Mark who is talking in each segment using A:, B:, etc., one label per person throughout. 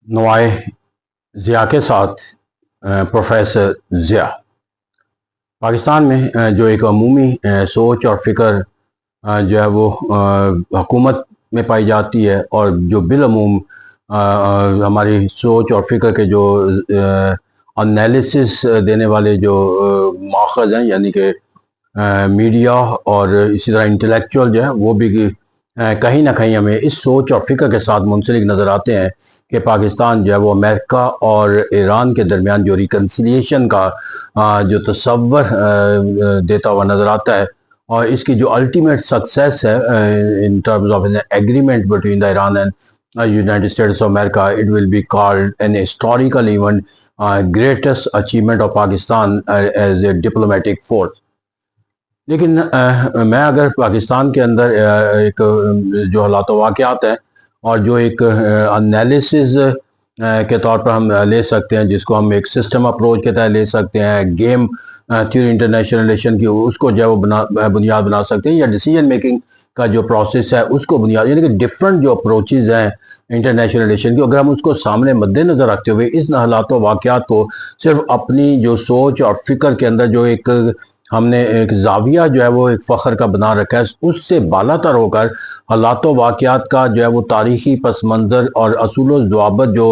A: नवाए ज़िया के साथ प्रोफेसर ज़िया पाकिस्तान में जो एक अमूमी सोच और फ़िक्र जो है वो हुकूमत में पाई जाती है, और जो बिलअमूम हमारी सोच और फ़िक्र के जो एनालिसिस देने वाले जो माखज़ हैं, यानी कि मीडिया और इसी तरह इंटेलेक्चुअल जो है वो भी कहीं ना कहीं हमें इस सोच और फ़िक्र के साथ मुंसलिक नज़र आते हैं कि पाकिस्तान जो है वो अमेरिका और ईरान के दरमियान जो रिकन्सिलिएशन का जो तसव्वुर देता हुआ नज़र आता है, और इसकी जो अल्टीमेट सक्सेस है in terms of an agreement between the Iran and United States of America, it will be called an historical event, greatest achievement of Pakistan as a diplomatic force. लेकिन मैं अगर पाकिस्तान के अंदर एक जो हालात वाक़यात हैं और जो एक एनालिसिस के तौर पर हम ले सकते हैं, जिसको हम एक सिस्टम अप्रोच के तहत ले सकते हैं, गेम थ्योरी इंटरनेशनल रिलेशन की, उसको जो है वो बुनियाद बना सकते हैं, या डिसीजन मेकिंग का जो प्रोसेस है उसको बुनियाद, यानी कि डिफरेंट जो अप्रोचेज़ हैं इंटरनेशनल रिलेशन की, अगर हम उसको सामने मद्देनज़र रखते हुए इस हालात वाक़यात को सिर्फ अपनी जो सोच और फ़िक्र के अंदर जो एक हमने एक जाविया जो है वो एक फ़ख्र का बना रखा है, उससे बालातर होकर हालात वाक़यात का जो है वो तारीख़ी पस मंज़र और असूल ज़वाबित जो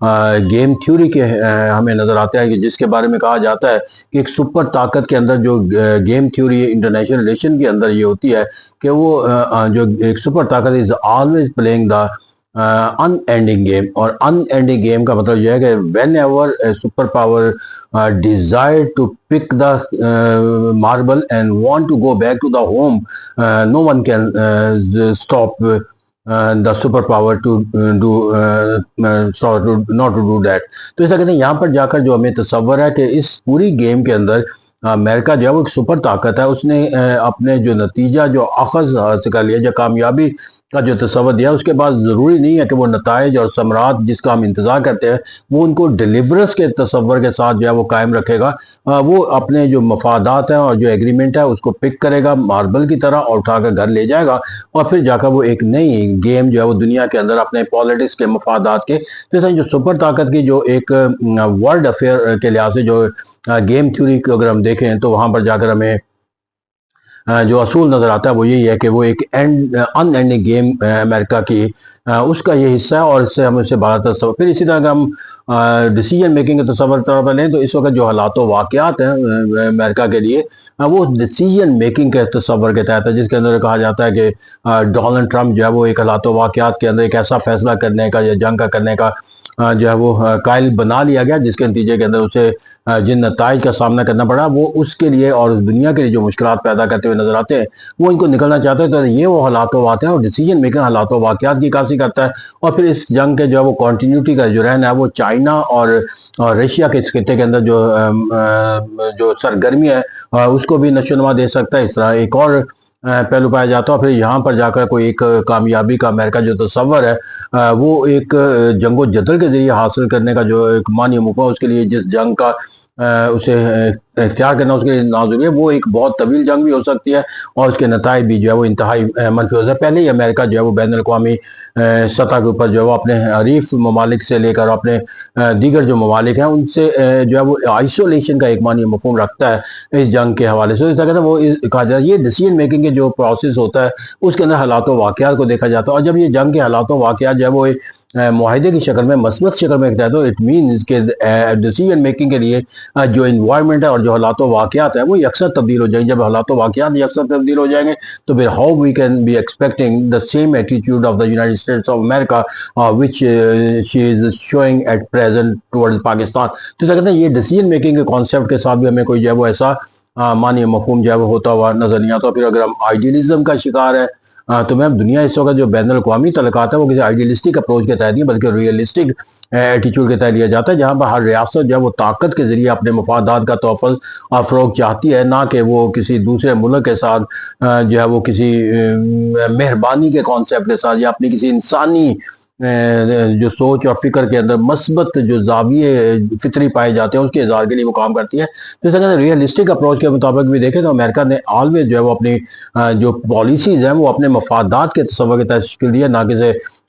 A: गेम थ्योरी के हमें नज़र आते हैं, कि जिसके बारे में कहा जाता है कि एक सुपर ताकत के अंदर जो गेम थ्योरी इंटरनेशनल रिलेशन के अंदर ये होती है कि वो जो एक सुपर ताकत is always playing the unending game. और अनएंडिंग गेम का मतलब यह है कि whenever super power desire to pick the marble and want to go back to the home, no one can stop the super power to do not to do that. तो ऐसा कहते हैं, यहाँ पर जाकर जो हमें तसव्वुर है कि इस पूरी गेम के अंदर अमेरिका जो है वो एक सुपर ताकत है, उसने अपने जो नतीजा जो अखज़ हासिल कर लिया, जो कामयाबी का जो तसव्वुर दिया, उसके बाद ज़रूरी नहीं है कि वो नताइज और समरात जिसका हम इंतज़ार करते हैं वो उनको डिलीवरेंस के तसव्वुर के साथ जो है वो कायम रखेगा। वो अपने जो मफादात हैं और जो एग्रीमेंट है उसको पिक करेगा मार्बल की तरह और उठाकर घर ले जाएगा, और फिर जाकर वो एक नई गेम जो है वो दुनिया के अंदर अपने पॉलिटिक्स के मफादात के, तो जो सुपर ताकत की जो एक वर्ल्ड अफेयर के लिहाज से जो गेम थ्योरी को अगर हम देखें तो वहाँ पर जाकर हमें जो असूल नज़र आता है वो यही है कि वो एक अनएंडिंग गेम अमेरिका की उसका ये हिस्सा है, और इससे हम इससे बात फिर इसी तरह हम डिसीजन मेकिंग के तस्वर तौर पर लें तो इस वक्त जो हालात वाक़यात हैं अमेरिका के लिए, वो डिसीजन मेकिंग के तस्वर के तहत है, जिसके अंदर कहा जाता है कि डोनाल्ड ट्रंप जो है वो एक हालात वाक़यात के अंदर एक ऐसा फैसला करने का या जंग का करने का जो है वो कायल बना लिया गया, जिसके नतीजे के अंदर उसे जिन नताइज का सामना करना पड़ा वो उसके लिए और दुनिया के लिए जो मुश्किलात पैदा करते हुए नजर आते हैं वो इनको निकलना चाहते हैं। तो ये वो हालात वाक़ हैं और डिसीजन मेकिंग हालात वाक़यात की कासी करता है। और फिर इस जंग के जो है वो कंटिन्यूटी का जो रहना है वो चाइना और रशिया के इस खिते के अंदर जो सरगर्मी है उसको भी नशोनुमा दे सकता है। इस तरह एक और पहलू पाया जाता है। फिर यहाँ पर जाकर कोई एक कामयाबी का अमेरिका जो तस्वर है वो एक जंगो जदल के जरिए हासिल करने का जो एक मानी मौका, उसके लिए जिस जंग का उसे इख्तियार करना उसके लिए नाजुक है, वो एक बहुत तवील जंग भी हो सकती है और उसके नताइज भी जो है वो इंतहाई मनफी हो सकता है। पहले ही अमेरिका जो है वो बैन अवी सतह के ऊपर जो है वो अपने हरीफ ममालिक से लेकर अपने दीगर जो ममालिक हैं उनसे जो है वो आइसोलेशन का एक मानी मफहूम रखता है इस जंग के हवाले से। इस वो कहा जाता है ये डिसीजन मेकिंग के जो प्रोसेस होता है उसके अंदर हालात वाक़यात को देखा जाता है, और जब ये जंग के हालात वाक़यात जो है वो मुआहदे की शक्ल में मस्बत शक्ल में कहते हैं तो इट मीन्स के डिसीजन मेकिंग के लिए जो इन्वायरमेंट है और जो हालात वाक़यात है वो यकसर तब्दील हो जाएंगे। जब हालात वाक़यात यकसर तब्दील हो जाएंगे तो फिर how we can be expecting the same attitude of the United States of America which she is showing at present towards Pakistan. तो कहते हैं ये डिसीजन मेकिंग के कॉन्सेप्ट के साथ भी हमें कोई जो है वो ऐसा मानी मफहूम जो है वो होता हुआ नजर नहीं आता। फिर अगर हम आइडियलिज्म का शिकार है तो मैम दुनिया इस वक्त जो बैन अवी तलक़ात है वो किसी आइडियलिस्टिक अप्रोच के तहत नहीं बल्कि रियलिस्टिक एटीट्यूड के तहत लिया जाता है, जहाँ पर हर रियासत जो है वो ताकत के जरिए अपने मफादात का तोफ़ुल फ़रोग़ चाहती है, ना कि वो किसी दूसरे मुल्क के साथ जो है वो किसी मेहरबानी के कॉन्सेप्ट के साथ या अपनी किसी इंसानी जो सोच और फिक्र के अंदर मस्बत जो जाविये फितरी पाए जाते हैं उसके इज़हार के लिए वो काम करती है। तो इस तरह रियलिस्टिक अप्रोच के मुताबिक भी देखें तो अमेरिका ने ऑलवेज जो है वो अपनी जो पॉलिसीज़ हैं वो अपने मफादात के तस्वर के तहत तश्कील दी है, ना कि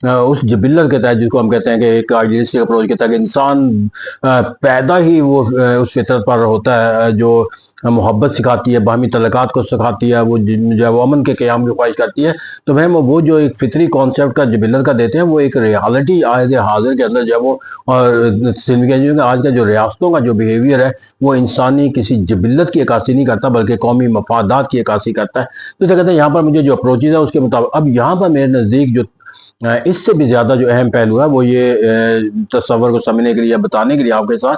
A: उस जबिल्लत के तहत जिसको हम कहते हैं कि एक आइडियलिस्टिक अप्रोच के तहत इंसान पैदा ही वो उस फितरत पर होता है जो मोहब्बत सिखाती है, बाहमी तल्लुकात को सिखाती है, वो जो है वो अमन के क़याम की ख्वाहिश करती है। तो मैम वो जो एक फितरी कॉन्सेप्ट का जबिल्लत का देते हैं, वो एक रियलिटी आज हाजिर के अंदर जो है वो, और आज का जो रियासतों का जो बिहेवियर है वो इंसानी किसी जबिल्लत की अक्कासी नहीं करता बल्कि कौमी मफादात की अक्कासी करता है। तो कहते हैं यहाँ पर मुझे जो अप्रोचेज है उसके मुताबिक, अब यहाँ पर मेरे नज़दीक जो इससे भी ज़्यादा जो अहम पहलू है वो ये तस्वर को समझने के लिए, बताने के लिए आपके साथ,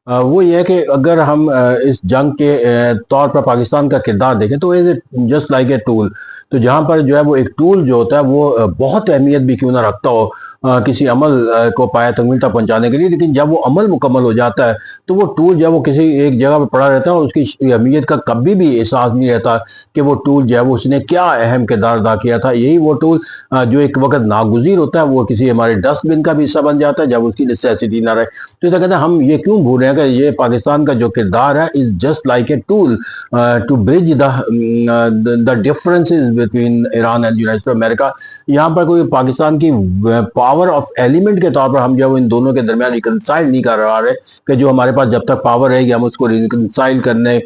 A: वो ये है कि अगर हम इस जंग के तौर पर पाकिस्तान का किरदार देखें तो is just like a tool. तो जहाँ पर जो है वो एक टूल जो होता है वो बहुत अहमियत भी क्यों ना रखता हो किसी अमल को पाया तकमील तक पहुँचाने के लिए, लेकिन जब वो अमल मुकम्मल हो जाता है तो वो टूल जो है वो किसी एक जगह पर पड़ा रहता है और उसकी अहमियत का कभी भी एहसास नहीं रहता कि वो टूल जो है वो उसने क्या अहम किरदार अदा किया था। यही वो टूल जो एक वक्त नागुज़ीर होता है वो किसी हमारे डस्टबिन का भी हिस्सा बन जाता है जब उसकी नेसेसिटी ना रहे। तो इसे कहते हैं हम ये क्यों भूल रहे हैं कि ये पाकिस्तान का जो किरदार है is just like a tool to bridge the differences between Iran and United America. यहाँ पर कोई पाकिस्तान की पावर ऑफ एलिमेंट के तौर पर हम जब इन दोनों के दरमियान रिकनसाइल नहीं कर रहा है कि जो हमारे पास जब तक पावर रहेगी हम उसको रिकनसाइल करने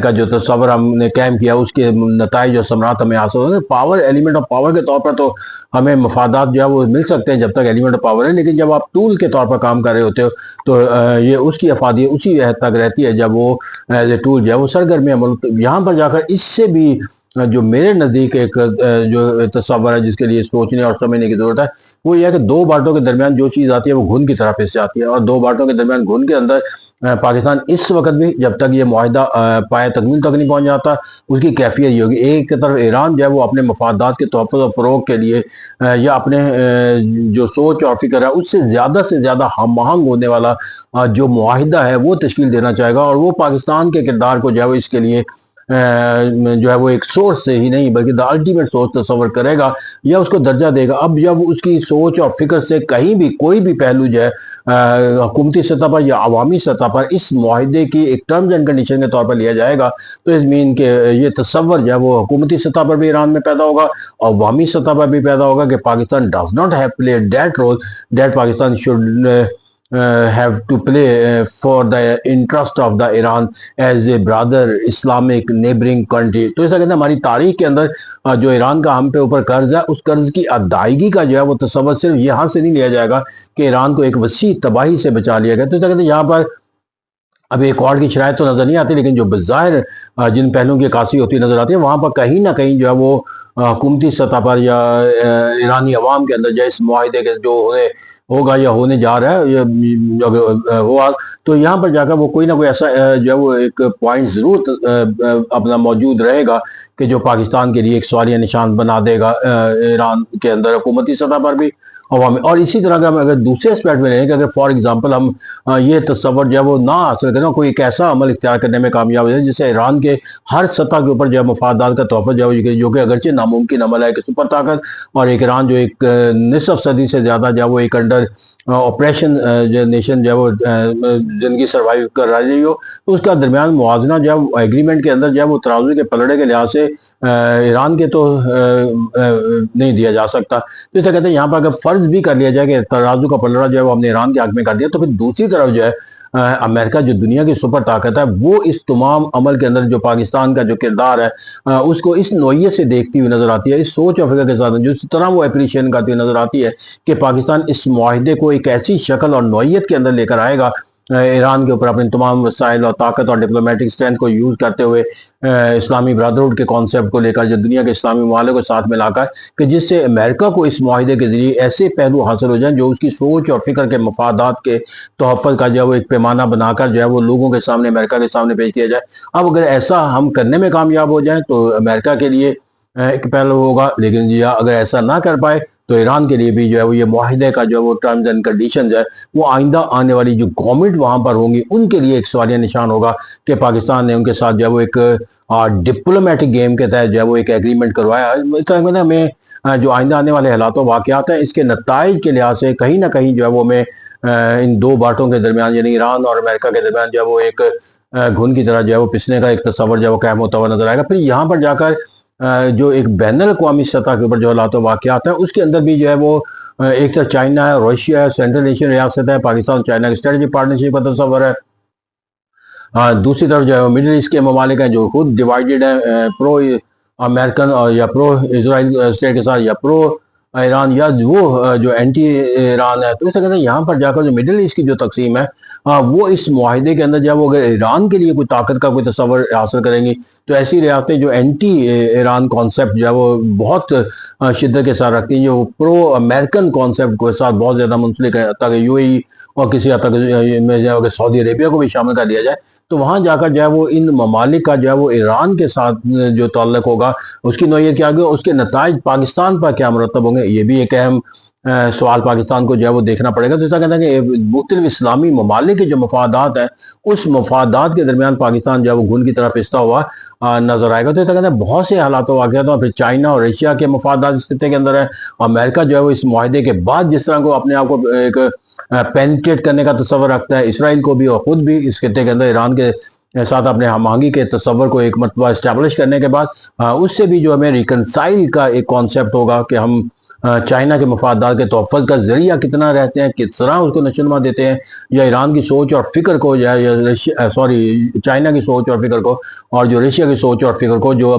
A: का जो तस्वर हमने कैम किया उसके नताइज और समरात हमें हासिल होंगे। पावर एलिमेंट ऑफ पावर के तौर पर तो हमें मफादात जो है वो मिल सकते हैं जब तक एलिमेंट ऑफ पावर है, लेकिन जब आप टूल के तौर पर काम कर रहे होते हो तो ये उसकी अफादी उसी हद तक रहती है जब वो एज ए टूल जो है वो सरगर्मी अमल। यहाँ पर जाकर इससे भी जो मेरे नज़दीक एक जो तस्वर है जिसके लिए सोचने और समझने की ज़रूरत है वो ये है कि दो बाटों के दरमियान जो चीज़ आती है वो घुन की तरह पिस जाती है, और दो बाटों के दरमियान घुन के अंदर पाकिस्तान इस वक्त भी जब तक ये मुआहिदा पाए तकमील तक नहीं पहुंच जाता उसकी कैफियत ये होगी। एक तरफ ईरान जो है वो अपने मफादात के तोहफ़्फ़ुज़ और फ़रोग़ के लिए या अपने जो सोच और फिक्र है उससे ज़्यादा हम आहंग होने वाला जो मुआहिदा है वो तश्कील देना चाहेगा, और वो पाकिस्तान के किरदार को जो है वो इसके लिए जो है वो एक सोर्स से ही नहीं बल्कि द अल्टीमेट सोर्स तस्वर करेगा या उसको दर्जा देगा। अब जब उसकी सोच और फिक्र से कहीं भी कोई भी पहलू जो है हुकूमती सतह पर या अवामी सतह पर इस मुआहिदे की एक टर्म्स एंड कंडीशन के तौर पर लिया जाएगा तो इस मीन के ये तस्वर जो है वो हुकूमती सतह पर भी ईरान में पैदा होगा और अवामी सतह पर भी पैदा होगा कि Pakistan does not have play that role that Pakistan should have to play for the interest of the Iran as a brother Islamic neighboring country। तो ऐसा कहते हैं हमारी तारीख के अंदर जो ईरान का हम पे ऊपर कर्ज है उस कर्ज की अदायगी का जो है वो तस्वर सिर्फ यहाँ से नहीं लिया जाएगा कि ईरान को एक वसी तबाही से बचा लिया गया। तो ऐसा कहते हैं यहाँ पर अब एक और की शरायत तो नजर नहीं आती, लेकिन जो बज़ाहिर जिन पहलुओं की अक्कासी होती नजर आती है वहाँ पर कहीं ना कहीं जो है वो हुकूमती सतह पर या ईरानी अवाम के अंदर जो इस मुआहिदे के जो होगा या होने जा रहा है या हुआ तो यहाँ पर जाकर वो कोई ना कोई ऐसा जो है वो एक पॉइंट ज़रूर अपना मौजूद रहेगा कि जो पाकिस्तान के लिए एक सवालिया निशान बना देगा ईरान के अंदर हुकूमती सतह पर भी अवामी। और इसी तरह का अगर दूसरे एस्पेक्ट में रहें कि अगर फॉर एग्जांपल हम ये तस्वर जो है वो ना हासिल करें, कोई एक ऐसा अमल इख्तियार करने में कामयाब हो जाए जिससे ईरान के हर सतह के ऊपर जो है मफादात का तोहफा जो कि अगरचे नामुमकिन अमल है कि सुपर ताकत और एक ईरान जो एक निसफ सदी से ज़्यादा जो है वो एक अंडर ऑपरेशन जो नेशन जो है वो जिंदगी सर्वाइव कर रही हो तो उसका दरमियान मुआवजना जो है एग्रीमेंट के अंदर जो है वो तराजू के पलड़े के लिहाज से ईरान के तो नहीं दिया जा सकता। तो इसे कहते हैं यहाँ पर अगर फर्ज भी कर लिया जाए कि तराजू का पलड़ा जो है वो हमने ईरान के हक में कर दिया तो फिर दूसरी तरफ जो है अमेरिका जो दुनिया की सुपर ताकत है वो इस तमाम अमल के अंदर जो पाकिस्तान का जो किरदार है उसको इस नोयत से देखती हुई नजर आती है, इस सोच और फिक्र के साथ जो इस तरह वो अप्रिशिएट करती हुई नजर आती है कि पाकिस्तान इस मुआहिदे को एक ऐसी शक्ल और नोयत के अंदर लेकर आएगा ईरान के ऊपर अपने तमाम वसाइल और ताकत और डिप्लोमेटिक स्ट्रेंथ को यूज़ करते हुए इस्लामी ब्रदरहुड के कॉन्सेप्ट को लेकर जो दुनिया के इस्लामी ममालिक को साथ मिलाकर कि जिससे अमेरिका को इस मुआहिदे के जरिए ऐसे पहलू हासिल हो जाएं जो उसकी सोच और फिक्र के मफादात के तोहफ़्फ़ुज़ का जो है वो एक पैमाना बनाकर जो है वो लोगों के सामने अमेरिका के सामने पेश किया जाए। अब अगर ऐसा हम करने में कामयाब हो जाए तो अमेरिका के लिए एक पहलू होगा, लेकिन या अगर ऐसा ना कर पाए तो ईरान के लिए भी जो है वो ये मुआहिदे का जो है वो टर्म्स एंड कंडीशंस है वो आइंदा आने वाली जो गवर्नमेंट वहाँ पर होंगी उनके लिए एक सवालिया निशान होगा कि पाकिस्तान ने उनके साथ जो है वो एक डिप्लोमेटिक गेम के तहत जो है वो एक एग्रीमेंट करवाया। इस तरह में हमें जो आइंदा आने वाले हालात वाक़यात हैं इसके नताइज के लिहाज से कहीं ना कहीं जो है वो हमें इन दो बाटों के दरमियान यानी ईरान और अमेरिका के दरमियान जो है वो एक घुन की तरह जो है वो पिसने का एक तस्वर जो है वो कायम होता हुआ नजर आएगा। फिर यहाँ पर जाकर جو ایک بین الاقوامی سطح کے اوپر جو حالات و واقعات ہیں اس کے اندر بھی جو ہے وہ ایک طرف چائنا ہے، روشیا ہے، سینٹرل ایشین ریاست ہے، پاکستان چائنا کی اسٹریٹجک پارٹنرشپ کا تصور ہے۔ دوسری طرف جو ہے مڈل ایسٹ کے ممالک ہیں جو خود ڈیوائیڈڈ ہیں، پرو امریکن اور یا پرو اسرائیل اسٹیٹ کے ساتھ، یا پرو ایران، یا وہ جو اینٹی ایران ہے۔ تو اس طرح یہاں پر جا کر جو مڈل ایسٹ کی جو تقسیم ہے وہ اس معاہدے کے اندر جب وہ اگر ایران کے لیے کوئی طاقت کا کوئی تصور حاصل کریں گی تو ایسی ریاستیں جو اینٹی ایران کانسیپٹ جو ہے وہ بہت شدت کے ساتھ رکھتی ہیں، جو پرو امریکن کانسیپٹ کے ساتھ بہت زیادہ منسلک ہے، تاکہ یو اے ای اور کسی حد تک میں جو ہے سعودی عربیہ کو بھی شامل کر دیا جائے، تو وہاں جا کر جو ہے وہ ان ممالک کا جو ہے وہ ایران کے ساتھ جو تعلق ہوگا اس کی نوعیت کیا ہوگی، اس کے نتائج پاکستان پر کیا مرتب ہوں گے، یہ بھی ایک اہم سوال پاکستان کو جو ہے وہ دیکھنا پڑے گا۔ تو ایسا کہتا ہے کہ مختلف اسلامی ممالک کے جو مفادات ہیں اس مفادات کے درمیان پاکستان جو ہے وہ گھن کی طرح پستا ہوا نظر آئے گا۔ تو ایسا کہتا ہے بہت سے حالات و واقعات ہیں، پھر چائنا اور ایشیا کے مفادات اس خطے کے اندر ہے، امریکہ جو ہے وہ اس معاہدے کے بعد جس طرح کو اپنے آپ کو ایک پینٹریٹ کرنے کا تصور رکھتا ہے، اسرائیل کو بھی اور خود بھی اس خطے کے اندر ایران کے ساتھ اپنے ہم آہنگی کے تصور کو ایک مرتبہ اسٹیبلش کرنے کے بعد اس سے بھی جو ہمیں ریکنسائل کا ایک کانسیپٹ ہوگا کہ ہم چائنا کے مفادات کے تحفظ کا ذریعہ کتنا رہتے ہیں، کس طرح اس کو نشوونما دیتے ہیں، یا ایران کی سوچ اور فکر کو یا چائنا کی سوچ اور فکر کو اور جو رشیا کی سوچ اور فکر کو جو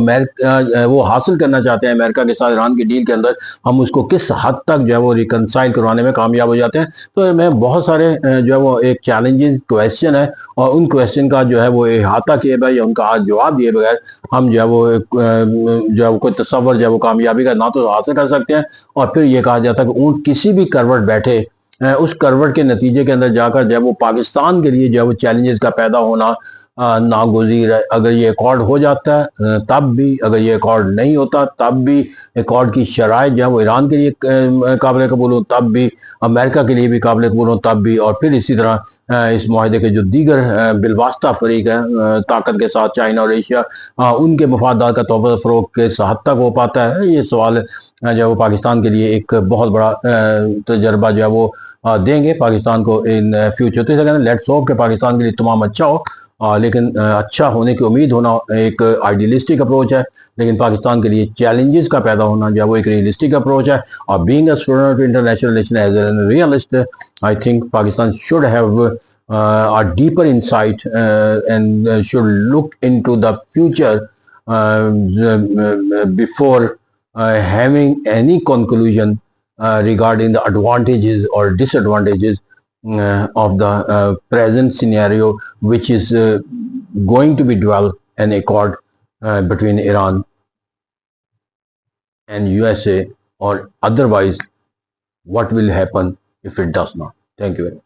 A: وہ حاصل کرنا چاہتے ہیں امریکہ کے ساتھ ایران کی ڈیل کے اندر، ہم اس کو کس حد تک جو ہے وہ ریکنسائل کروانے میں کامیاب ہو جاتے ہیں۔ تو میں بہت سارے جو ہے وہ ایک چیلنجز کویسچن ہے، اور ان کویسچن کا جو ہے وہ احاطہ کیے بغیر یا ان کا جواب دیے بغیر ہم جو ہے وہ کوئی تصور جو ہے وہ کامیابی کا نہ تو حاصل کر سکتے ہیں، اور پھر یہ کہا جاتا ہے کہ اونٹ کسی بھی کروٹ بیٹھے اس کروٹ کے نتیجے کے اندر جا کر جو ہے وہ پاکستان کے لیے جو ہے وہ چیلنجز کا پیدا ہونا ناگزیر ہے۔ اگر یہ ایکارڈ ہو جاتا ہے تب بھی، اگر یہ ایکارڈ نہیں ہوتا تب بھی، ایکارڈ کی شرائط جو ہے وہ ایران کے لیے قابل قبول ہو تب بھی، امریکہ کے لیے بھی قابل قبول ہو تب بھی، اور پھر اسی طرح اس معاہدے کے جو دیگر بالواسطہ فریق ہیں طاقت کے ساتھ چائنا اور ایشیا، ان کے مفادات کا تحفظ فروغ کس حد تک ہو پاتا ہے، یہ سوال جو ہے وہ پاکستان کے لیے ایک بہت بڑا تجربہ جو ہے وہ دیں گے پاکستان کو ان فیوچر۔ تو اسے کہتے ہیں لیٹس ہوپ کہ پاکستان کے لیے تمام اچھا ہو، لیکن اچھا ہونے کی امید ہونا ایک آئیڈیلسٹک اپروچ ہے، لیکن پاکستان کے لیے چیلنجز کا پیدا ہونا جو ہے وہ ایک ریئلسٹک اپروچ ہے۔ اور being a student international relation as a realist, I think Pakistan should have a deeper insight and should look into the future before having any conclusion regarding the advantages or disadvantages of the present scenario, which is going to be developed an accord between Iran and USA, or otherwise what will happen if it does not. Thank you very much.